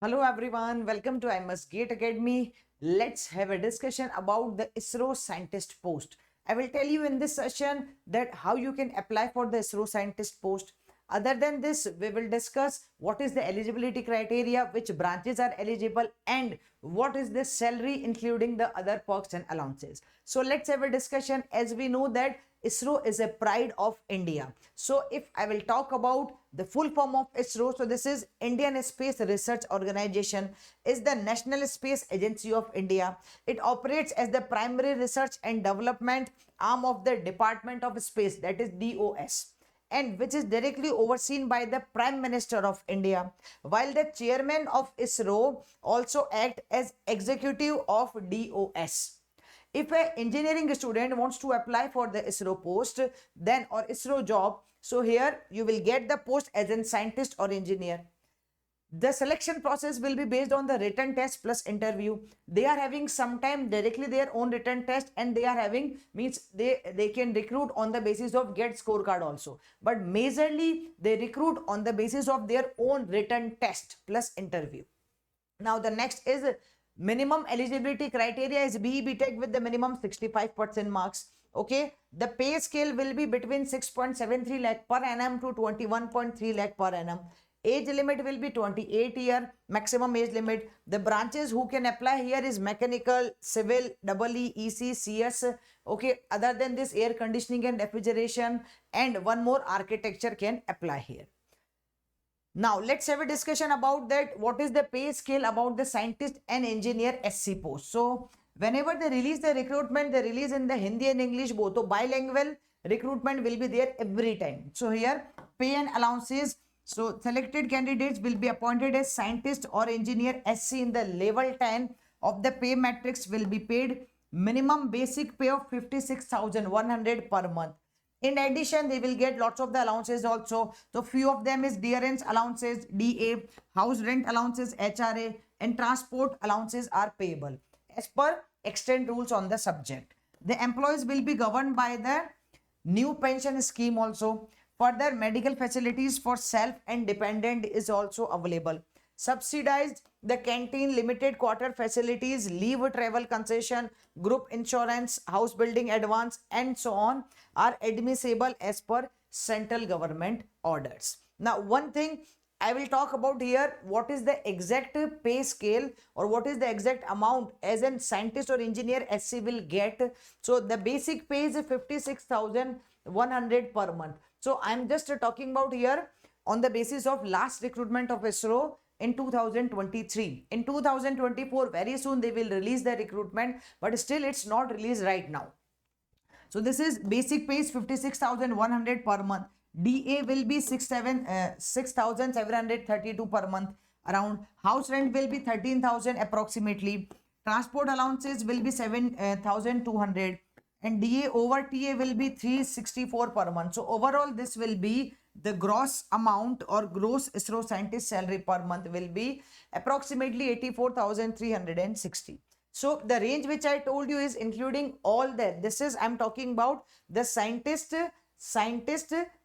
Hello everyone, welcome to IMS Gate Academy. Let's have a discussion about the ISRO scientist post. I will tell you in this session that how you can apply for the ISRO scientist post. Other than this, we will discuss what is the eligibility criteria, which branches are eligible, and what is the salary including the other perks and allowances. So let's have a discussion. As we know that ISRO is a pride of India. So if I will talk about the full form of ISRO, so this is Indian Space Research Organization, is the National Space Agency of India. It operates as the primary research and development arm of the Department of Space, that is DOS, and which is directly overseen by the Prime Minister of India, while the chairman of ISRO also act as executive of DOS. If an engineering student wants to apply for the ISRO post, then or ISRO job, so here you will get the post as a scientist or engineer. The selection process will be based on the written test plus interview. They are having sometime directly their own written test, and they are having means they can recruit on the basis of get scorecard also, but majorly they recruit on the basis of their own written test plus interview. Now the next is minimum eligibility criteria is BE BTech with the minimum 65% marks. Okay, the pay scale will be between 6.73 lakh per annum to 21.3 lakh per annum. Age limit will be 28 year maximum age limit. The branches who can apply here is mechanical, civil, EE, EC, CS. Okay, other than this, air conditioning and refrigeration, and one more, architecture can apply here. Now let's have a discussion about that. What is the pay scale about the scientist and engineer SC post? So whenever they release the recruitment, they release in the Hindi and English both. So bilingual recruitment will be there every time. So here pay and allowances. So selected candidates will be appointed as scientist or engineer SC in the level 10 of the pay matrix will be paid minimum basic pay of 56,100 per month. In addition, they will get lots of the allowances also. So few of them is dearance allowances, DA, house rent allowances, HRA, and transport allowances are payable as per extant rules on the subject. The employees will be governed by the new pension scheme also. Further, medical facilities for self and dependent is also available. Subsidized the canteen, limited quarter facilities, leave travel concession, group insurance, house building advance, and so on are admissible as per central government orders. Now, one thing I will talk about here, what is the exact pay scale or what is the exact amount as a scientist or engineer SC will get. So the basic pay is 56,100 per month. So I'm just talking about here on the basis of last recruitment of ISRO in 2023. In 2024, very soon they will release the recruitment, but still it's not released right now. So this is basic pay is 56,100 per month. DA will be 6,732 per month around. House rent will be 13,000 approximately. Transport allowances will be 7,200. And DA over TA will be 364 per month. So overall, this will be the gross amount or gross ISRO scientist salary per month will be approximately 84,360. So the range which I told you is including all that. This is I'm talking about the scientist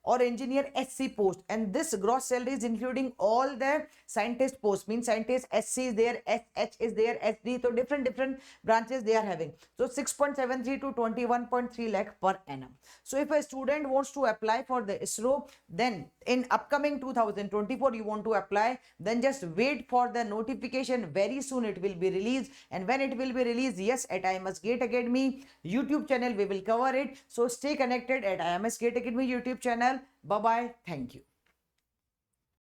or engineer SC post, and this gross salary is including all the scientist post, means scientist SC is there, SH is there, SD, so different branches they are having. So 6.73 to 21.3 lakh per annum. So if a student wants to apply for the ISRO, then in upcoming 2024 you want to apply, then just wait for the notification. Very soon it will be released, and when it will be released, yes, at IMS Gate Academy YouTube channel we will cover it. So stay connected at IMS Gate Academy YouTube channel. Bye bye. Thank you.